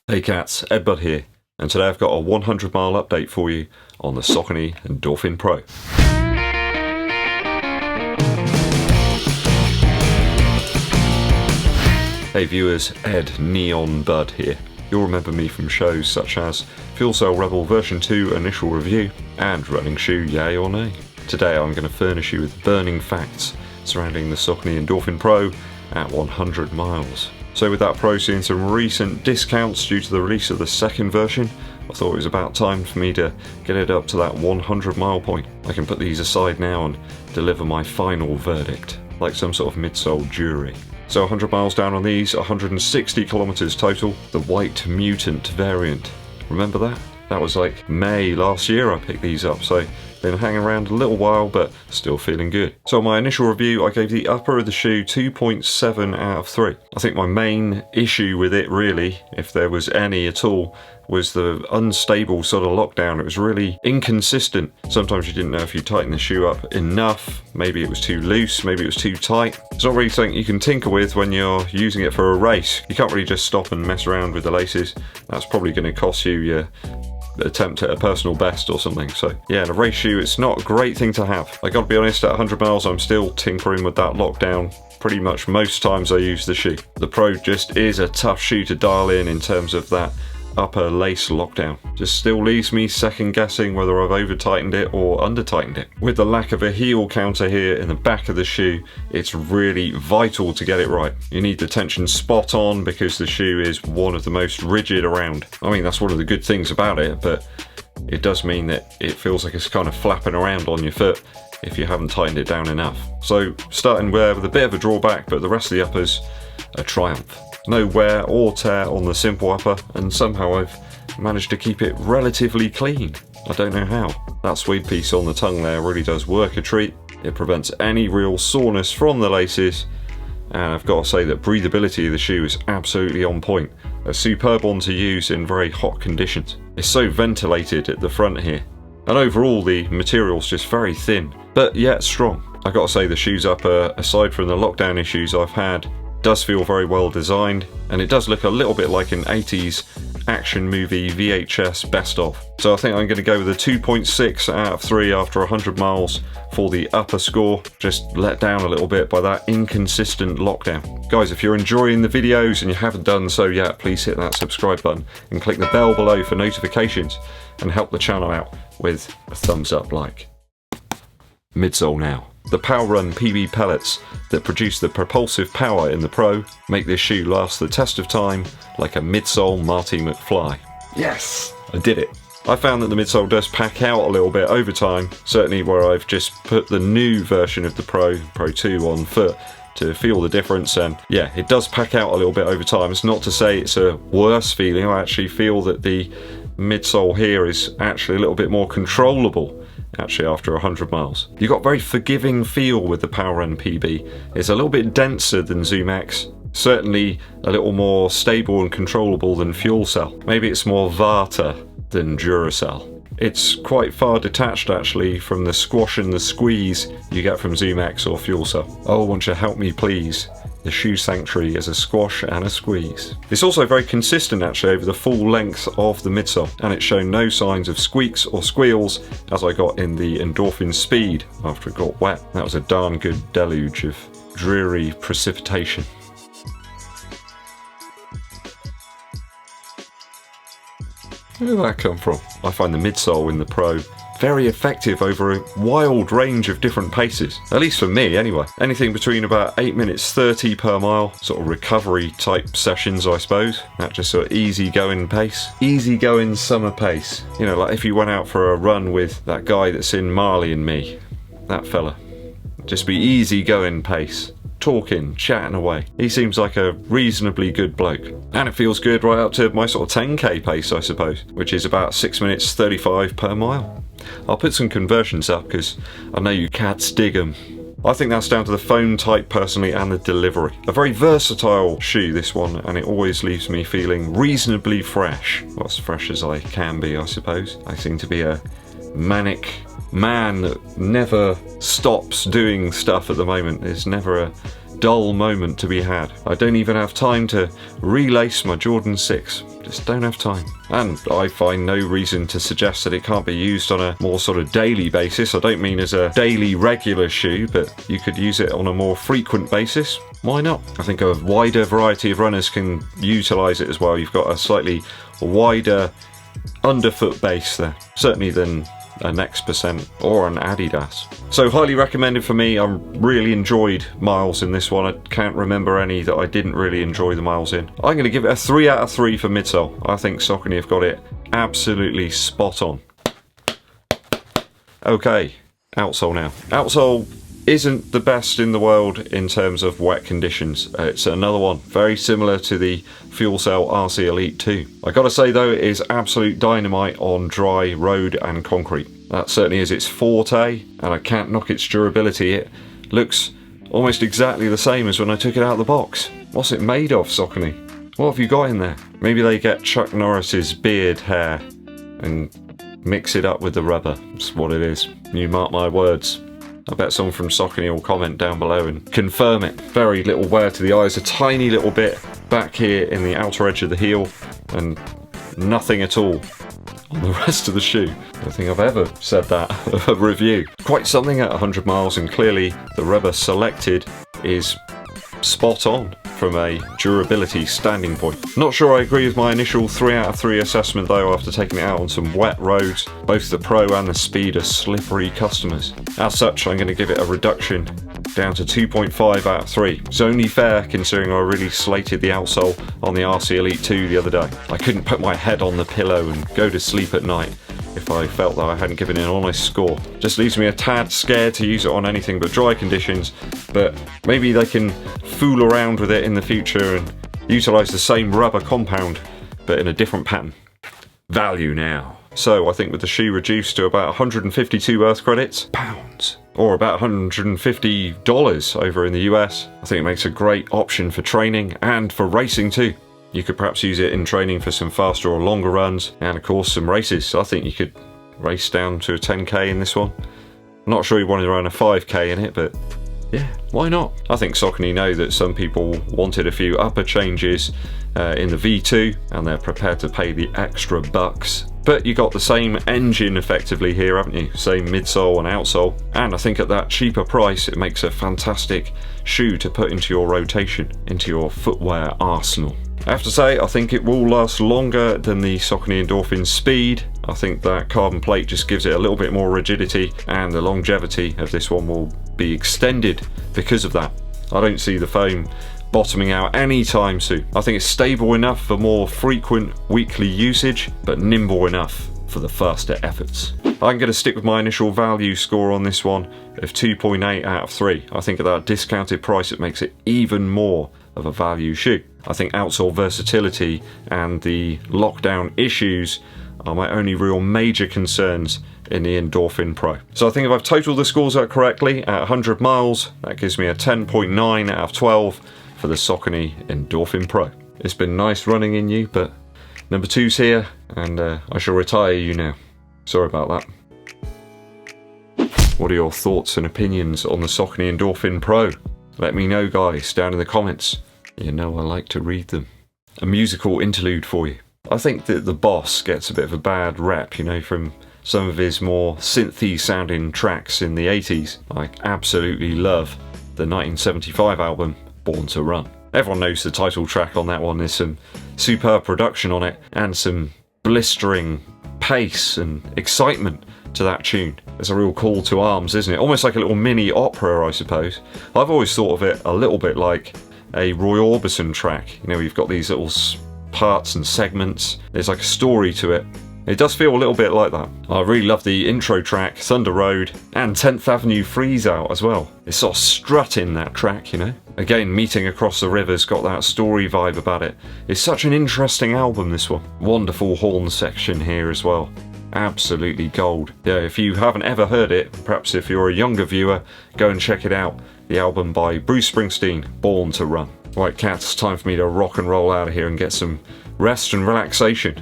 Hey cats, EDDBUD here, and today I've got a 100 mile update for you on the SAUCONY Endorphin Pro. Hey viewers, Ed Neon Bud here. You'll remember me from shows such as Fuelcell Rebel version 2 initial review and running shoe yay or nay. Today I'm going to furnish you with burning facts surrounding the SAUCONY Endorphin Pro at 100 miles. So with that Pro seeing some recent discounts due to the release of the second version, I thought it was about time for me to get it up to that 100 mile point. I can put these aside now and deliver my final verdict, like some sort of midsole jury. So 100 miles down on these, 160 kilometers total, the White Mutant variant. Remember that? That was like May last year I picked these up, so been hanging around a little while but still feeling good. So my initial review, I gave the upper of the shoe 2.7 out of 3. I think my main issue with it really, if there was any at all, was the unstable sort of lockdown. It was really inconsistent. Sometimes you didn't know if you tightened the shoe up enough, maybe it was too loose, maybe it was too tight. It's not really something you can tinker with when you're using it for a race. You can't really just stop and mess around with the laces. That's probably going to cost you your attempt at a personal best or something. So yeah, in a race shoe it's not a great thing to have. I gotta be honest, at 100 miles I'm still tinkering with that lockdown pretty much most times I use the shoe. The Pro just is a tough shoe to dial in terms of that upper lace lockdown. Just still leaves me second guessing whether I've over tightened it or under tightened it. With the lack of a heel counter here in the back of the shoe, it's really vital to get it right. You need the tension spot on because the shoe is one of the most rigid around. I mean, that's one of the good things about it, but it does mean that it feels like it's kind of flapping around on your foot if you haven't tightened it down enough. So starting with a bit of a drawback, but the rest of the uppers a triumph. No wear or tear on the simple upper, and somehow I've managed to keep it relatively clean. I don't know how. That suede piece on the tongue there really does work a treat. It prevents any real soreness from the laces, and I've got to say that breathability of the shoe is absolutely on point. A superb one to use in very hot conditions. It's so ventilated at the front here, and overall the material's just very thin, but yet strong. I've got to say the shoe's upper, aside from the lockdown issues I've had, does feel very well designed, and it does look a little bit like an 80s action movie VHS best of. So I think I'm going to go with a 2.6 out of 3 after 100 miles for the upper score, just let down a little bit by that inconsistent lockdown. Guys, if you're enjoying the videos and you haven't done so yet, please hit that subscribe button and click the bell below for notifications and help the channel out with a thumbs up like. Midsole now. The Power Run PB pellets that produce the propulsive power in the Pro make this shoe last the test of time like a midsole Marty McFly. Yes! I did it. I found that the midsole does pack out a little bit over time, certainly where I've just put the new version of the Pro 2 on foot to feel the difference, and yeah, it does pack out a little bit over time. It's not to say it's a worse feeling. I actually feel that the midsole here is actually a little bit more controllable actually after 100 miles. You got very forgiving feel with the Power Run PB. It's a little bit denser than Zoom X, certainly a little more stable and controllable than Fuelcell. Maybe it's more Vata than Duracell. It's quite far detached actually from the squash and the squeeze you get from Zoom X or Fuelcell. Oh, won't you help me please? The shoe sanctuary is a squash and a squeeze. It's also very consistent actually over the full length of the midsole, and it's shown no signs of squeaks or squeals as I got in the Endorphin Speed after it got wet. That was a darn good deluge of dreary precipitation. Where did that come from? I find the midsole in the Pro very effective over a wild range of different paces, at least for me anyway. Anything between about 8 minutes 30 per mile, sort of recovery type sessions I suppose. That just sort of easy going pace. Easy going summer pace. You know, like if you went out for a run with that guy that's in Marley and Me, that fella. Just be easy going pace. Talking, chatting away. He seems like a reasonably good bloke. And it feels good right up to my sort of 10k pace I suppose, which is about 6 minutes 35 per mile. I'll put some conversions up because I know you cats dig them. I think that's down to the foam type personally and the delivery. A very versatile shoe this one, and it always leaves me feeling reasonably fresh. Well, as fresh as I can be I suppose. I seem to be a manic man that never stops doing stuff at the moment. There's never a dull moment to be had. I don't even have time to relace my Jordan 6. Just don't have time. And I find no reason to suggest that it can't be used on a more sort of daily basis. I don't mean as a daily regular shoe, but you could use it on a more frequent basis. Why not? I think a wider variety of runners can utilise it as well. You've got a slightly wider underfoot base there, certainly than an X% or an Adidas. So highly recommended for me. I really enjoyed miles in this one. I can't remember any that I didn't really enjoy the miles in. I'm going to give it a 3 out of 3 for midsole. I think Saucony have got it absolutely spot on. Okay, outsole now. Outsole isn't the best in the world in terms of wet conditions. It's another one very similar to the Fuelcell RC Elite 2. I gotta say though, it is absolute dynamite on dry road and concrete. That certainly is its forte, and I can't knock its durability. It looks almost exactly the same as when I took it out of the box. What's it made of, Saucony? What have you got in there? Maybe they get Chuck Norris's beard hair and mix it up with the rubber. That's what it is. You mark my words. I bet someone from Saucony will comment down below and confirm it. Very little wear to the eyes, a tiny little bit back here in the outer edge of the heel, and nothing at all on the rest of the shoe. I don't think I've ever said that of a review. Quite something at 100 miles, and clearly the rubber selected is spot on from a durability standing point. Not sure I agree with my initial 3 out of 3 assessment though, after taking it out on some wet roads. Both the Pro and the Speed are slippery customers. As such, I'm going to give it a reduction down to 2.5 out of 3. It's only fair considering I really slated the outsole on the RC Elite 2 the other day. I couldn't put my head on the pillow and go to sleep at night if I felt that I hadn't given an honest score. Just leaves me a tad scared to use it on anything but dry conditions, but maybe they can fool around with it in the future and utilise the same rubber compound but in a different pattern. Value now. So I think with the shoe reduced to about 152 Earth credits, pounds, or about $150 over in the US, I think it makes a great option for training and for racing too. You could perhaps use it in training for some faster or longer runs, and of course some races. So I think you could race down to a 10k in this one. I'm not sure you wanted to run a 5k in it, but yeah, why not? I think Saucony know that some people wanted a few upper changes in the V2, and they're prepared to pay the extra bucks. But you got the same engine effectively here, haven't you? Same midsole and outsole. And I think at that cheaper price, it makes a fantastic shoe to put into your rotation, into your footwear arsenal. I have to say, I think it will last longer than the Saucony Endorphin Speed. I think that carbon plate just gives it a little bit more rigidity, and the longevity of this one will be extended because of that. I don't see the foam bottoming out anytime soon. I think it's stable enough for more frequent weekly usage, but nimble enough for the faster efforts. I'm going to stick with my initial value score on this one of 2.8 out of 3. I think at that discounted price it makes it even more of a value shoe. I think outsole versatility and the lockdown issues are my only real major concerns in the Endorphin Pro. So I think if I've totaled the scores out correctly, at 100 miles, that gives me a 10.9 out of 12 for the Saucony Endorphin Pro. It's been nice running in you, but number 2's here, and I shall retire you now. Sorry about that. What are your thoughts and opinions on the Saucony Endorphin Pro? Let me know, guys, down in the comments. You know I like to read them. A musical interlude for you. I think that the Boss gets a bit of a bad rep, you know, from some of his more synthy sounding tracks in the 80s. I absolutely love the 1975 album, Born to Run. Everyone knows the title track on that one. There's some superb production on it and some blistering pace and excitement to that tune. It's a real call to arms, isn't it? Almost like a little mini opera, I suppose. I've always thought of it a little bit like a Roy Orbison track. You know, you've got these little parts and segments. There's like a story to it. It does feel a little bit like that. I really love the intro track, Thunder Road, and 10th Avenue Freeze Out as well. It's sort of strutting, that track, you know? Again, Meeting Across the River's got that story vibe about it. It's such an interesting album, this one. Wonderful horn section here as well. Absolutely gold. Yeah, if you haven't ever heard it, perhaps if you're a younger viewer, go and check it out. The album by Bruce Springsteen, Born to Run. Right, cats, time for me to rock and roll out of here and get some rest and relaxation.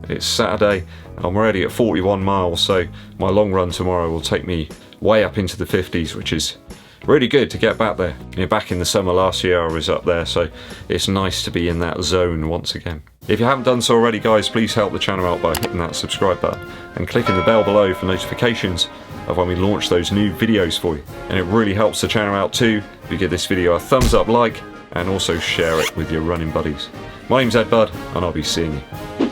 It's Saturday, I'm already at 41 miles, so my long run tomorrow will take me way up into the 50s, which is really good to get back there. Back in the summer last year I was up there, so it's nice to be in that zone once again. If you haven't done so already, guys, please help the channel out by hitting that subscribe button and clicking the bell below for notifications of when we launch those new videos for you. And it really helps the channel out too if you give this video a thumbs up like and also share it with your running buddies. My name's EDDBUD and I'll be seeing you.